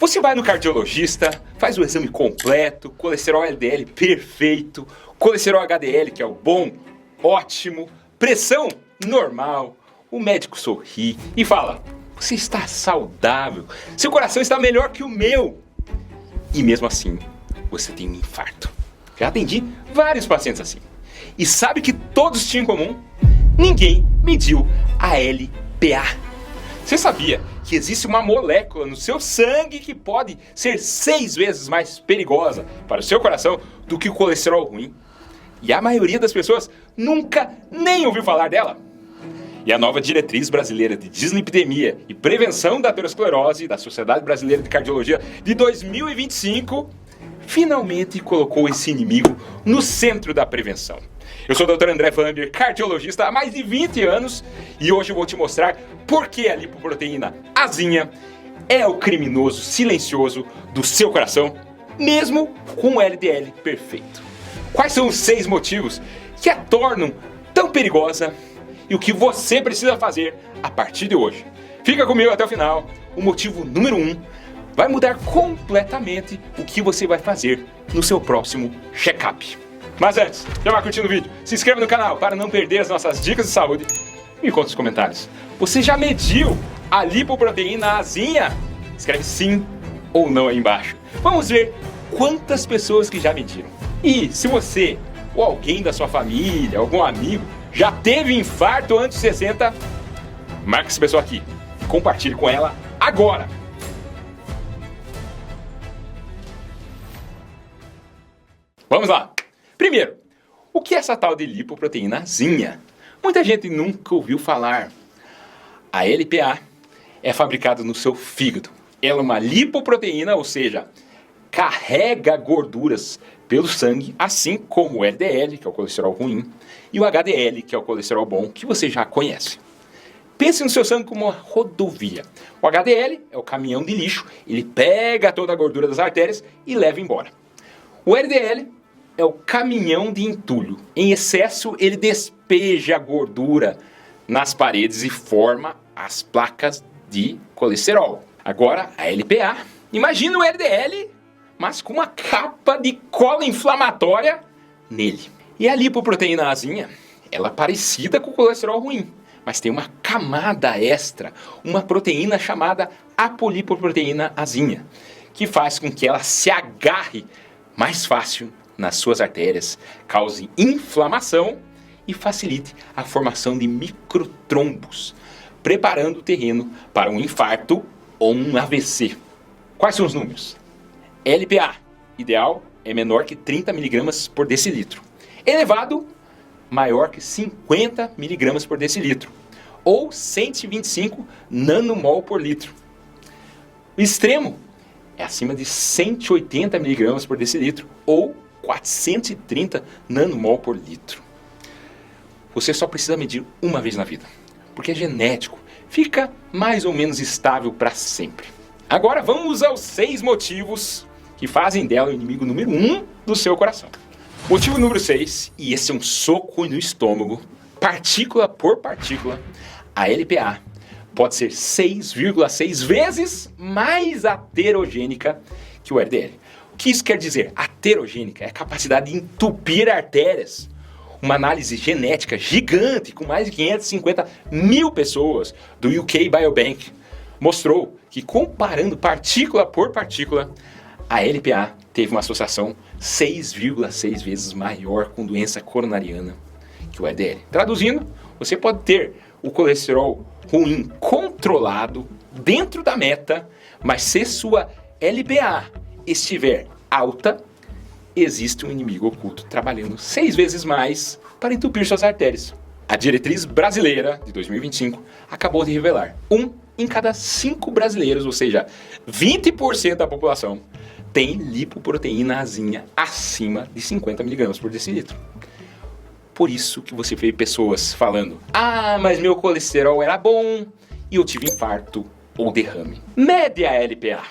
Você vai no cardiologista, faz o exame completo, colesterol LDL perfeito, colesterol HDL, que é o bom, ótimo, pressão normal. O médico sorri e fala: você está saudável, seu coração está melhor que o meu. E mesmo assim, você tem um infarto. Já atendi vários pacientes assim. E sabe o que todos tinham em comum? Ninguém mediu a LPA. Você sabia que existe uma molécula no seu sangue que pode ser 6 vezes mais perigosa para o seu coração do que o colesterol ruim? E a maioria das pessoas nunca nem ouviu falar dela. E a nova diretriz brasileira de dislipidemia e prevenção da aterosclerose da Sociedade Brasileira de Cardiologia de 2025 finalmente colocou esse inimigo no centro da prevenção. Eu sou o Dr. André Vamber, cardiologista há mais de 20 anos, e hoje eu vou te mostrar por que a lipoproteína azinha é o criminoso silencioso do seu coração, mesmo com o LDL perfeito. Quais são os 6 motivos que a tornam tão perigosa e o que você precisa fazer a partir de hoje? Fica comigo até o final. O motivo número 1 vai mudar completamente o que você vai fazer no seu próximo check-up. Mas antes, já vai curtindo o vídeo, se inscreva no canal para não perder as nossas dicas de saúde. Me conta nos comentários, você já mediu a lipoproteína azinha? Escreve sim ou não aí embaixo. Vamos ver quantas pessoas que já mediram. E se você ou alguém da sua família, algum amigo, já teve infarto antes de 60, marque essa pessoa aqui e compartilhe com ela agora. Vamos lá. Primeiro, o que é essa tal de lipoproteína azinha? Muita gente nunca ouviu falar. A LPA é fabricada no seu fígado. Ela é uma lipoproteína, ou seja, carrega gorduras pelo sangue, assim como o LDL, que é o colesterol ruim, e o HDL, que é o colesterol bom, que você já conhece. Pense no seu sangue como uma rodovia. O HDL é o caminhão de lixo, ele pega toda a gordura das artérias e leva embora. O LDL é o caminhão de entulho. Em excesso, ele despeja a gordura nas paredes e forma as placas de colesterol. Agora, a LPA. Imagina o LDL, mas com uma capa de cola inflamatória nele. E a lipoproteína azinha, ela é parecida com o colesterol ruim, mas tem uma camada extra, uma proteína chamada apolipoproteína azinha, que faz com que ela se agarre mais fácil nas suas artérias, cause inflamação e facilite a formação de microtrombos, preparando o terreno para um infarto ou um AVC. Quais são os números? LPA, ideal, é menor que 30 mg por decilitro. Elevado, maior que 50 mg por decilitro. Ou 125 nanomol por litro. O extremo é acima de 180 mg por decilitro. Ou 430 nanomol por litro. Você só precisa medir uma vez na vida, porque é genético, fica mais ou menos estável para sempre. Agora vamos aos 6 motivos que fazem dela o inimigo número 1 do seu coração. Motivo número 6, e esse é um soco no estômago, partícula por partícula, a LPA pode ser 6,6 vezes mais aterogênica que o LDL. O que isso quer dizer? Aterogênica é a capacidade de entupir artérias. Uma análise genética gigante com mais de 550 mil pessoas do UK Biobank mostrou que, comparando partícula por partícula, a LPA teve uma associação 6,6 vezes maior com doença coronariana que o LDL. Traduzindo, você pode ter o colesterol ruim controlado dentro da meta, mas se sua LPA estiver alta, existe um inimigo oculto trabalhando 6 vezes mais para entupir suas artérias. A diretriz brasileira de 2025 acabou de revelar: 1 em cada 5 brasileiros, ou seja, 20% da população, tem lipoproteína azinha acima de 50 mg por decilitro. Por isso que você vê pessoas falando: ah, mas meu colesterol era bom e eu tive infarto ou derrame. Mede a LPA.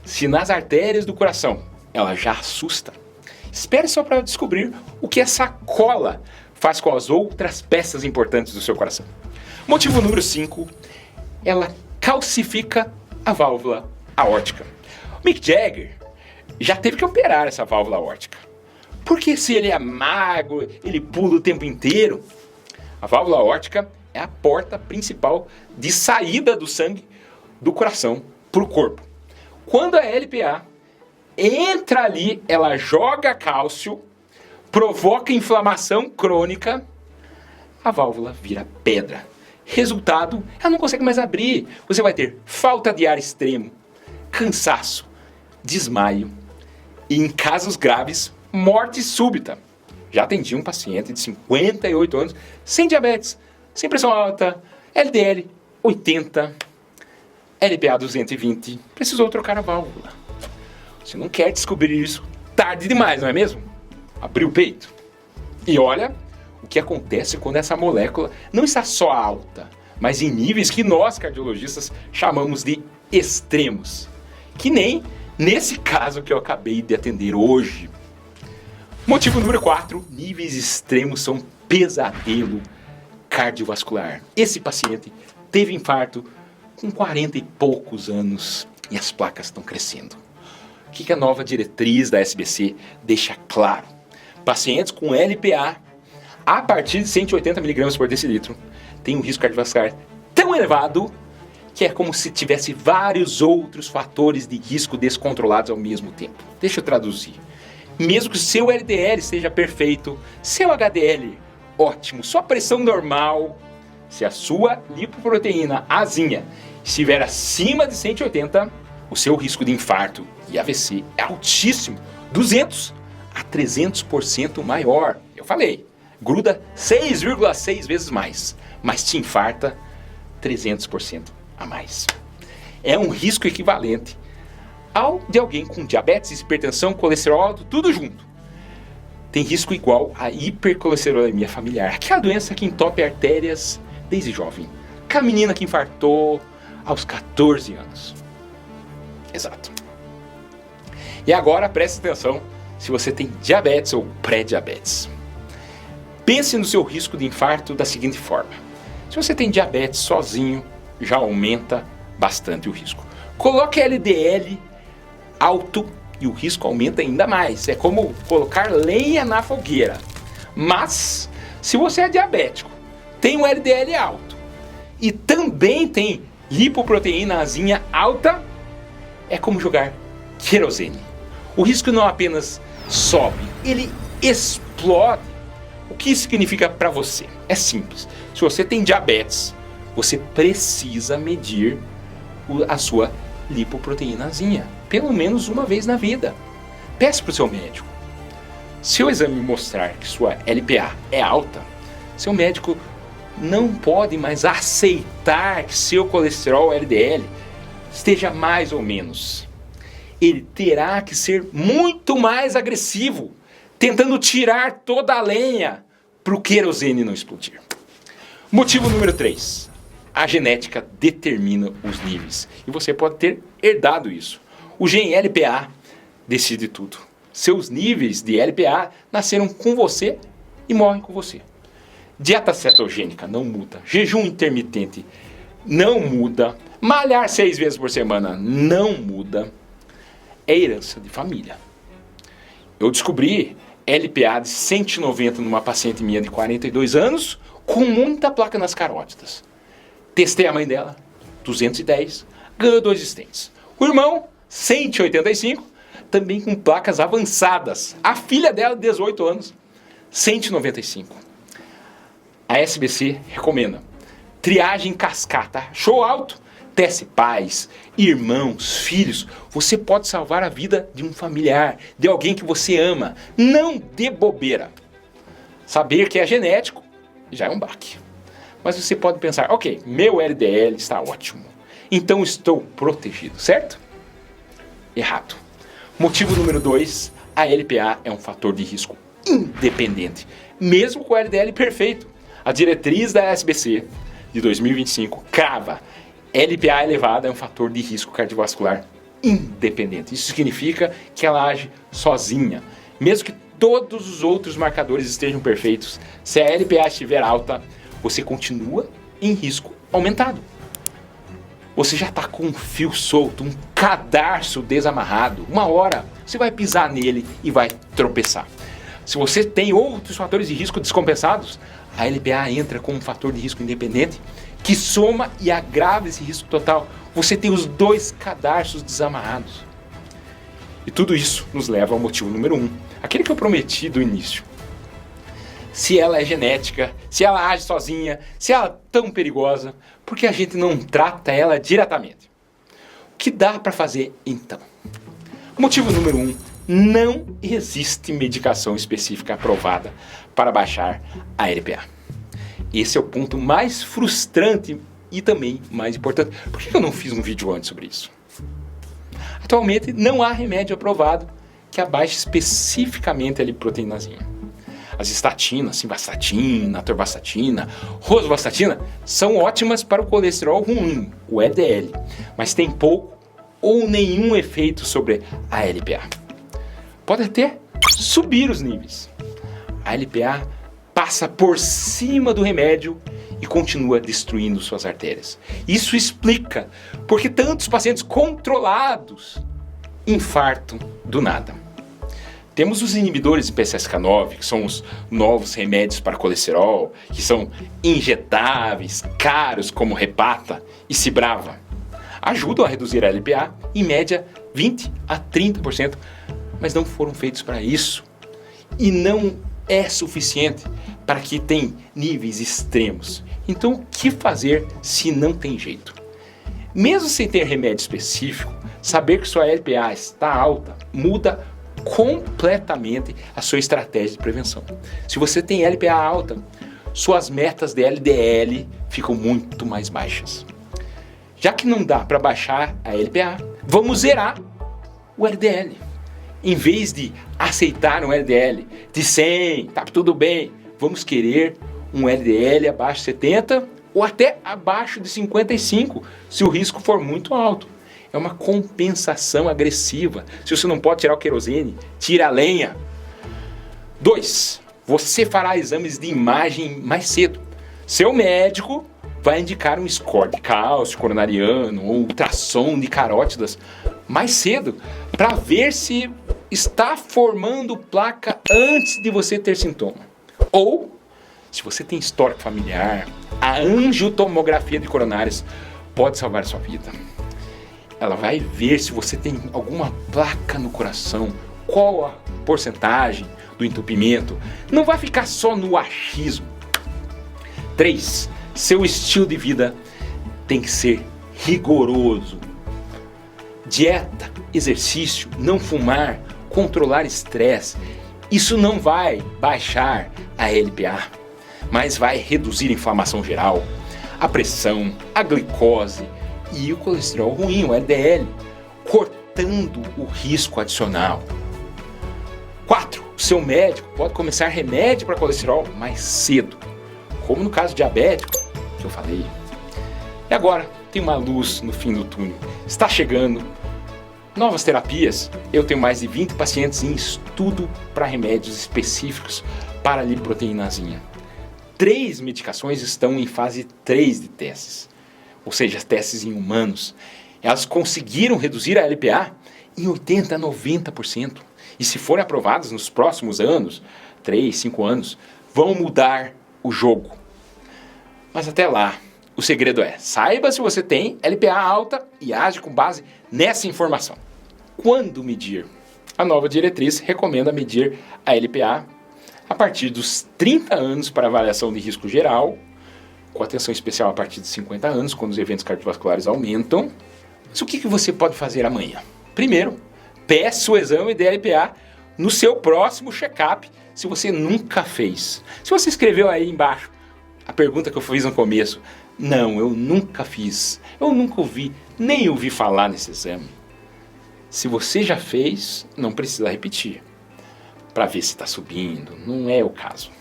Se nas artérias do coração ela já assusta, espere só para descobrir o que essa cola faz com as outras peças importantes do seu coração. Motivo número 5, ela calcifica a válvula aórtica. O Mick Jagger já teve que operar essa válvula aórtica. Porque se ele é magro, ele pula o tempo inteiro. A válvula aórtica é a porta principal de saída do sangue do coração para o corpo. Quando a LPA entra ali, ela joga cálcio, provoca inflamação crônica, a válvula vira pedra. Resultado, ela não consegue mais abrir. Você vai ter falta de ar extremo, cansaço, desmaio e, em casos graves, morte súbita. Já atendi um paciente de 58 anos, sem diabetes, sem pressão alta, LDL 80, LPA 220, precisou trocar a válvula. Você não quer descobrir isso tarde demais, não é mesmo? Abriu o peito. E olha o que acontece quando essa molécula não está só alta, mas em níveis que nós, cardiologistas, chamamos de extremos. Que nem nesse caso que eu acabei de atender hoje. Motivo número 4, níveis extremos são pesadelo cardiovascular. Esse paciente teve infarto com 40 e poucos anos e as placas estão crescendo. O que a nova diretriz da SBC deixa claro? Pacientes com LPA a partir de 180 mg por decilitro têm um risco cardiovascular tão elevado que é como se tivesse vários outros fatores de risco descontrolados ao mesmo tempo. Deixa eu traduzir. Mesmo que seu LDL esteja perfeito, seu HDL ótimo, sua pressão normal, se a sua lipoproteína Azinha estiver acima de 180, o seu risco de infarto e AVC é altíssimo, 200 a 300% maior. Eu falei, gruda 6,6 vezes mais, mas te infarta 300% a mais. É um risco equivalente ao de alguém com diabetes, hipertensão, colesterol alto, tudo junto. Tem risco igual à hipercolesterolemia familiar, aquela doença que entope artérias desde jovem. Aquela menina que infartou aos 14 anos. Exato. E agora preste atenção se você tem diabetes ou pré-diabetes. Pense no seu risco de infarto da seguinte forma. Se você tem diabetes sozinho, já aumenta bastante o risco. Coloque LDL alto e o risco aumenta ainda mais. É como colocar lenha na fogueira. Mas, se você é diabético, tem um LDL alto e também tem lipoproteínazinha alta, é como jogar querosene. O risco não apenas sobe, ele explode. O que isso significa para você? É simples. Se você tem diabetes, você precisa medir a sua lipoproteínazinha, pelo menos uma vez na vida. Peça para o seu médico. Se o exame mostrar que sua LPA é alta, seu médico não pode mais aceitar que seu colesterol LDL esteja mais ou menos. Ele terá que ser muito mais agressivo, tentando tirar toda a lenha para o querosene não explodir. Motivo número 3. A genética determina os níveis. E você pode ter herdado isso. O gene LPA decide tudo. Seus níveis de LPA nasceram com você e morrem com você. Dieta cetogênica não muda. Jejum intermitente não muda. Malhar 6 vezes por semana não muda. É herança de família. Eu descobri LPA de 190 numa paciente minha de 42 anos com muita placa nas carótidas. Testei a mãe dela, 210, ganhou 2 stents. O irmão, 185, também com placas avançadas. A filha dela, 18 anos, 195. A SBC recomenda triagem cascata. Show alto? Teste pais, irmãos, filhos. Você pode salvar a vida de um familiar, de alguém que você ama. Não dê bobeira. Saber que é genético já é um baque. Mas você pode pensar, ok, meu LDL está ótimo, então estou protegido, certo? Errado. Motivo número 2, a LPA é um fator de risco independente, mesmo com o LDL perfeito. A diretriz da SBC de 2025 crava: LPA elevada é um fator de risco cardiovascular independente. Isso significa que ela age sozinha. Mesmo que todos os outros marcadores estejam perfeitos, se a LPA estiver alta, você continua em risco aumentado. Você já está com um fio solto, um cadarço desamarrado. Uma hora você vai pisar nele e vai tropeçar. Se você tem outros fatores de risco descompensados, a LPA entra como um fator de risco independente que soma e agrava esse risco total. Você tem os dois cadarços desamarrados. E tudo isso nos leva ao motivo número 1, aquele que eu prometi do início. Se ela é genética, se ela age sozinha, se ela é tão perigosa, por que a gente não trata ela diretamente? O que dá para fazer então? Motivo número 1, não existe medicação específica aprovada para baixar a LPA. Esse é o ponto mais frustrante e também mais importante. Por que eu não fiz um vídeo antes sobre isso? Atualmente não há remédio aprovado que abaixe especificamente a lipoproteinazinha. As estatinas, simvastatina, atorvastatina, rosuvastatina, são ótimas para o colesterol ruim, o LDL, mas tem pouco ou nenhum efeito sobre a LPA. Pode até subir os níveis. A LPA passa por cima do remédio e continua destruindo suas artérias. Isso explica porque tantos pacientes controlados infartam do nada. Temos os inibidores de PCSK9, que são os novos remédios para colesterol, que são injetáveis, caros como Repata e Cibrava. Ajudam a reduzir a LPA em média 20 a 30%, mas não foram feitos para isso. E não é suficiente para que tenha níveis extremos. Então o que fazer se não tem jeito? Mesmo sem ter remédio específico, saber que sua LPA está alta muda completamente a sua estratégia de prevenção. Se você tem LPA alta, suas metas de LDL ficam muito mais baixas. Já que não dá para baixar a LPA, vamos zerar o LDL. Em vez de aceitar um LDL de 100, tá tudo bem, vamos querer um LDL abaixo de 70 ou até abaixo de 55, se o risco for muito alto. É uma compensação agressiva. Se você não pode tirar o querosene, tira a lenha. 2. Você fará exames de imagem mais cedo. Seu médico vai indicar um score de cálcio coronariano ou ultrassom de carótidas mais cedo para ver se está formando placa antes de você ter sintoma. Ou, se você tem histórico familiar, a angiotomografia de coronárias pode salvar a sua vida. Ela vai ver se você tem alguma placa no coração, qual a porcentagem do entupimento. Não vai ficar só no achismo. 3. Seu estilo de vida tem que ser rigoroso. Dieta, exercício, não fumar, controlar estresse. Isso não vai baixar a LPA, mas vai reduzir a inflamação geral, a pressão, a glicose e o colesterol ruim, o LDL, cortando o risco adicional. 4. Seu médico pode começar remédio para colesterol mais cedo, como no caso diabético que eu falei. E agora tem uma luz no fim do túnel. Está chegando novas terapias. Eu tenho mais de 20 pacientes em estudo para remédios específicos para a lipoproteinazinha. 3 medicações estão em fase 3 de testes, ou seja, testes em humanos. Elas conseguiram reduzir a LPA em 80% a 90%. E se forem aprovadas nos próximos anos, 3, 5 anos, vão mudar o jogo. Mas até lá, o segredo é, saiba se você tem LPA alta e age com base nessa informação. Quando medir? A nova diretriz recomenda medir a LPA a partir dos 30 anos para avaliação de risco geral, com atenção especial a partir de 50 anos, quando os eventos cardiovasculares aumentam. Mas o que você pode fazer amanhã? Primeiro, peça o exame de LPA no seu próximo check-up, se você nunca fez. Se você escreveu aí embaixo a pergunta que eu fiz no começo, não, eu nunca fiz, eu nunca ouvi, nem ouvi falar nesse exame. Se você já fez, não precisa repetir, para ver se está subindo, não é o caso.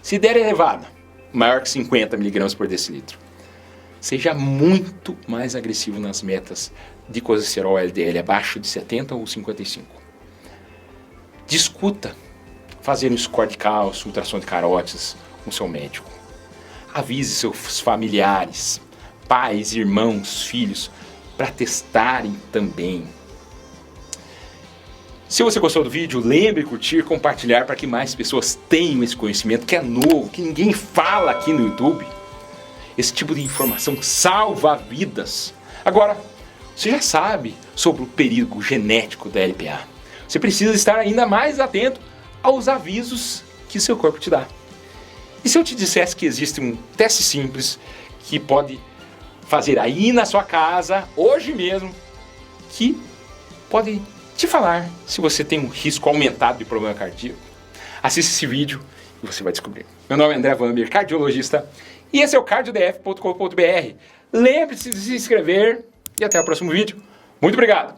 Se der elevada, maior que 50 mg por decilitro, seja muito mais agressivo nas metas de colesterol LDL abaixo de 70 ou 55. Discuta fazer um score de cálcio, ultrassom de carótidas com seu médico. Avise seus familiares. pais, irmãos, filhos, para testarem também. Se você gostou do vídeo, lembre de curtir, compartilhar para que mais pessoas tenham esse conhecimento que é novo, que ninguém fala aqui no YouTube. Esse tipo de informação salva vidas. Agora, você já sabe sobre o perigo genético da LPA. Você precisa estar ainda mais atento aos avisos que seu corpo te dá. E se eu te dissesse que existe um teste simples que pode fazer aí na sua casa, hoje mesmo, que pode te falar se você tem um risco aumentado de problema cardíaco? Assista esse vídeo e você vai descobrir. Meu nome é André Vamber, cardiologista, e esse é o cardiodf.com.br. Lembre-se de se inscrever e até o próximo vídeo. Muito obrigado!